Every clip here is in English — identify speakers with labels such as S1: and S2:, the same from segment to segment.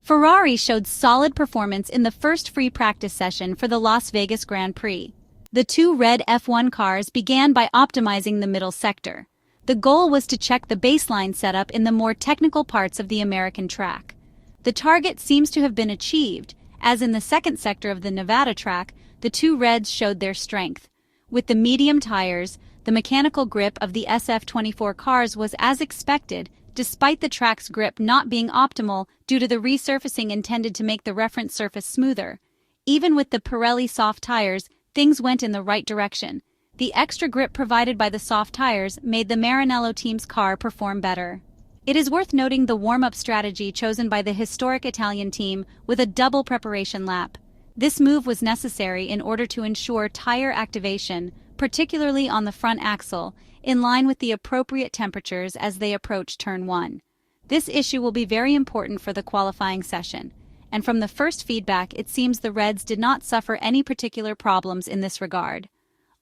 S1: Ferrari showed solid performance in the first free practice session for the Las Vegas Grand Prix. The two red F1 cars began by optimizing the middle sector. The goal was to check the baseline setup in the more technical parts of the American track. The target seems to have been achieved, as in the second sector of the Nevada track, the two reds showed their strength. With the medium tires, the mechanical grip of the SF24 cars was as expected, despite the track's grip not being optimal due to the resurfacing intended to make the reference surface smoother. Even with the Pirelli Soft tires, things went in the right direction. The extra grip provided by the soft tires made the Maranello team's car perform better. It is worth noting the warm-up strategy chosen by the historic Italian team with a double preparation lap. This move was necessary in order to ensure tire activation, particularly on the front axle, in line with the appropriate temperatures as they approach turn 1. This issue will be very important for the qualifying session, and from the first feedback it seems the Reds did not suffer any particular problems in this regard.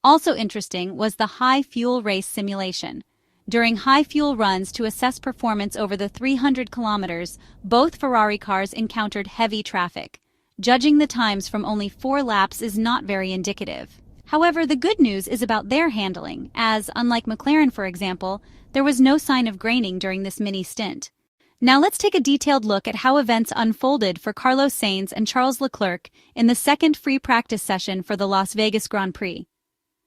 S1: Also interesting was the high-fuel race simulation. During high-fuel runs to assess performance over the 300 kilometers, both Ferrari cars encountered heavy traffic. Judging the times from only 4 laps is not very indicative. However, the good news is about their handling, as, unlike McLaren for example, there was no sign of graining during this mini stint. Now let's take a detailed look at how events unfolded for Carlos Sainz and Charles Leclerc in the second free practice session for the Las Vegas Grand Prix.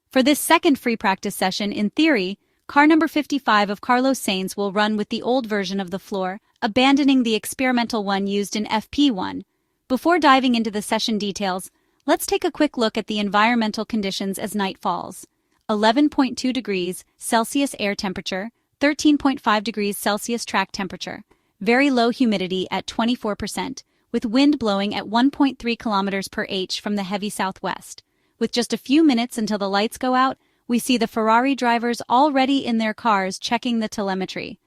S1: For this second free practice session, in theory, car number 55 of Carlos Sainz will run with the old version of the floor, abandoning the experimental one used in FP1. Before diving into the session details, let's take a quick look at the environmental conditions as night falls. 11.2 degrees Celsius air temperature, 13.5 degrees Celsius track temperature. Very low humidity at 24%, with wind blowing at 1.3 kilometers per h from the heavy southwest. With just a few minutes until the lights go out, we see the Ferrari drivers already in their cars checking the telemetry.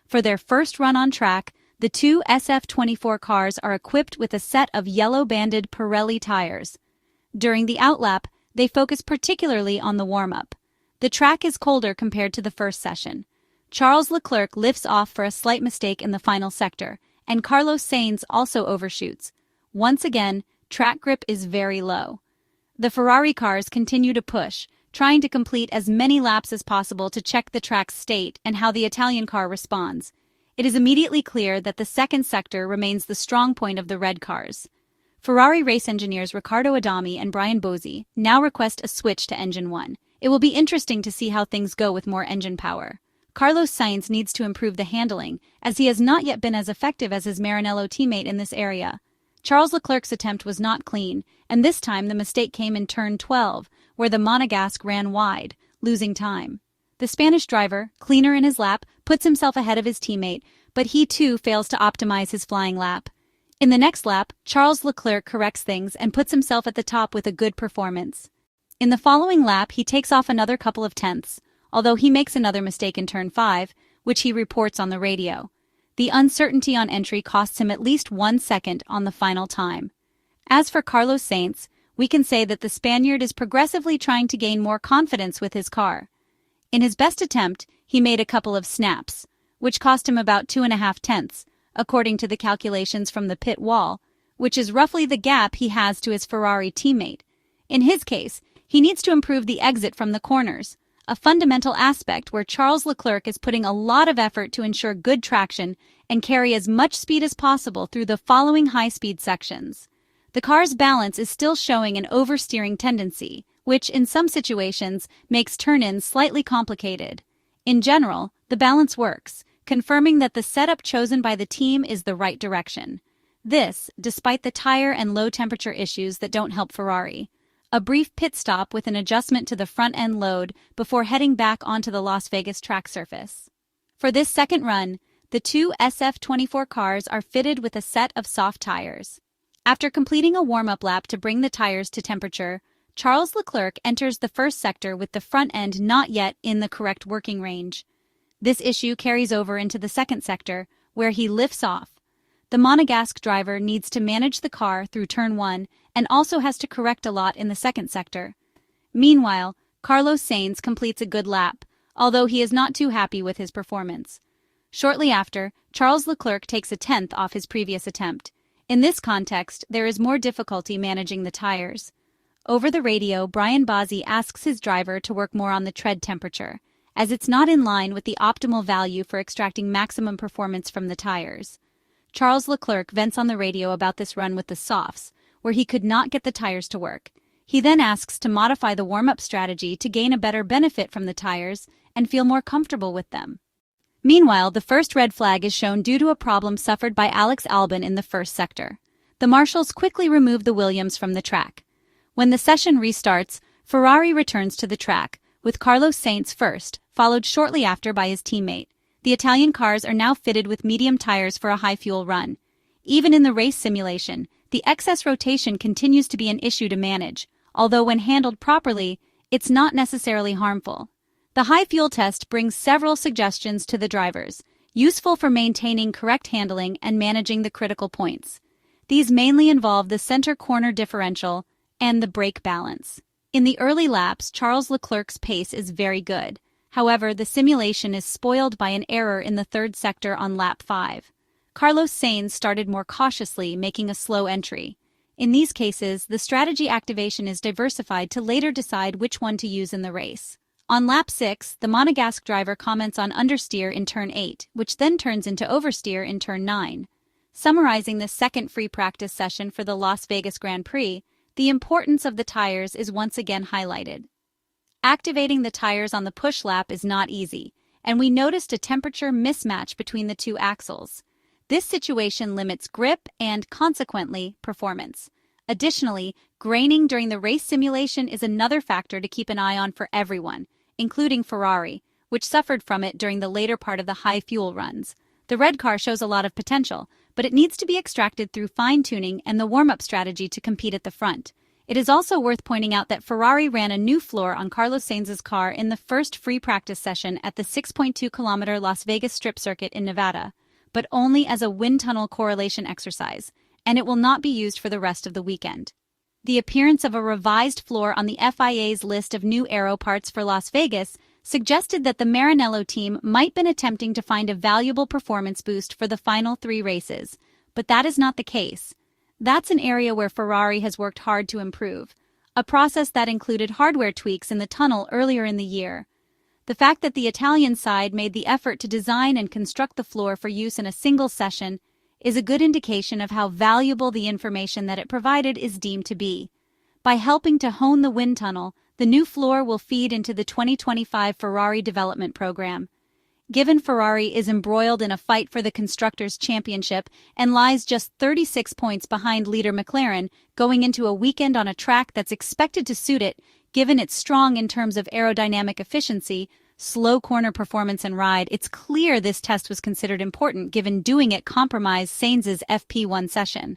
S1: For their first run on track, the two SF24 cars are equipped with a set of yellow-banded Pirelli tires. During the outlap, they focus particularly on the warm-up. The track is colder compared to the first session. Charles Leclerc lifts off for a slight mistake in the final sector, and Carlos Sainz also overshoots. Once again, track grip is very low. The Ferrari cars continue to push, trying to complete as many laps as possible to check the track's state and how the Italian car responds. It is immediately clear that the second sector remains the strong point of the red cars. Ferrari race engineers Riccardo Adami and Brian Bozzi now request a switch to Engine 1. It will be interesting to see how things go with more engine power. Carlos Sainz needs to improve the handling, as he has not yet been as effective as his Maranello teammate in this area. Charles Leclerc's attempt was not clean, and this time the mistake came in turn 12, where the Monegasque ran wide, losing time. The Spanish driver, cleaner in his lap, puts himself ahead of his teammate, but he too fails to optimize his flying lap. In the next lap, Charles Leclerc corrects things and puts himself at the top with a good performance. In the following lap, he takes off another couple of tenths, although he makes another mistake in turn 5, which he reports on the radio. The uncertainty on entry costs him at least 1 second on the final time. As for Carlos Sainz, we can say that the Spaniard is progressively trying to gain more confidence with his car. In his best attempt, he made a couple of snaps, which cost him about 2.5 tenths, according to the calculations from the pit wall, which is roughly the gap he has to his Ferrari teammate. In his case, he needs to improve the exit from the corners, a fundamental aspect where Charles Leclerc is putting a lot of effort to ensure good traction and carry as much speed as possible through the following high-speed sections. The car's balance is still showing an oversteering tendency, which in some situations makes turn-ins slightly complicated. In general, the balance works, confirming that the setup chosen by the team is the right direction. This, despite the tire and low-temperature issues that don't help Ferrari. A brief pit stop with an adjustment to the front-end load before heading back onto the Las Vegas track surface. For this second run, the two SF24 cars are fitted with a set of soft tires. After completing a warm-up lap to bring the tires to temperature, Charles Leclerc enters the first sector with the front end not yet in the correct working range. This issue carries over into the second sector, where he lifts off. The Monegasque driver needs to manage the car through turn 1 and also has to correct a lot in the second sector. Meanwhile, Carlos Sainz completes a good lap, although he is not too happy with his performance. Shortly after, Charles Leclerc takes a tenth off his previous attempt. In this context, there is more difficulty managing the tires. Over the radio, Brian Bozzi asks his driver to work more on the tread temperature, as it's not in line with the optimal value for extracting maximum performance from the tires. Charles Leclerc vents on the radio about this run with the softs, where he could not get the tires to work. He then asks to modify the warm-up strategy to gain a better benefit from the tires and feel more comfortable with them. Meanwhile, the first red flag is shown due to a problem suffered by Alex Albon in the first sector. The marshals quickly remove the Williams from the track. When the session restarts, Ferrari returns to the track, with Carlos Sainz first, followed shortly after by his teammate. The Italian cars are now fitted with medium tires for a high-fuel run. Even in the race simulation, the excess rotation continues to be an issue to manage, although when handled properly, it's not necessarily harmful. The high fuel test brings several suggestions to the drivers, useful for maintaining correct handling and managing the critical points. These mainly involve the center corner differential and the brake balance. In the early laps, Charles Leclerc's pace is very good. However, the simulation is spoiled by an error in the third sector on lap 5. Carlos Sainz started more cautiously, making a slow entry. In these cases, the strategy activation is diversified to later decide which one to use in the race. On lap 6, the Monegasque driver comments on understeer in turn 8, which then turns into oversteer in turn 9. Summarizing the second free practice session for the Las Vegas Grand Prix, the importance of the tires is once again highlighted. Activating the tires on the push lap is not easy, and we noticed a temperature mismatch between the two axles. This situation limits grip and, consequently, performance. Additionally, graining during the race simulation is another factor to keep an eye on for everyone, including Ferrari, which suffered from it during the later part of the high-fuel runs. The red car shows a lot of potential, but it needs to be extracted through fine-tuning and the warm-up strategy to compete at the front. It is also worth pointing out that Ferrari ran a new floor on Carlos Sainz's car in the first free practice session at the 6.2-kilometer Las Vegas Strip circuit in Nevada, but only as a wind tunnel correlation exercise, and it will not be used for the rest of the weekend. The appearance of a revised floor on the FIA's list of new aero parts for Las Vegas suggested that the Maranello team might been attempting to find a valuable performance boost for the final 3 races, but that is not the case. That's an area where Ferrari has worked hard to improve, a process that included hardware tweaks in the tunnel earlier in the year. The fact that the Italian side made the effort to design and construct the floor for use in a single session is a good indication of how valuable the information that it provided is deemed to be. By helping to hone the wind tunnel, the new floor will feed into the 2025 Ferrari development program. Given Ferrari is embroiled in a fight for the Constructors' Championship and lies just 36 points behind leader McLaren, going into a weekend on a track that's expected to suit it, given it's strong in terms of aerodynamic efficiency, slow corner performance and ride, it's clear this test was considered important given doing it compromised Sainz's FP1 session.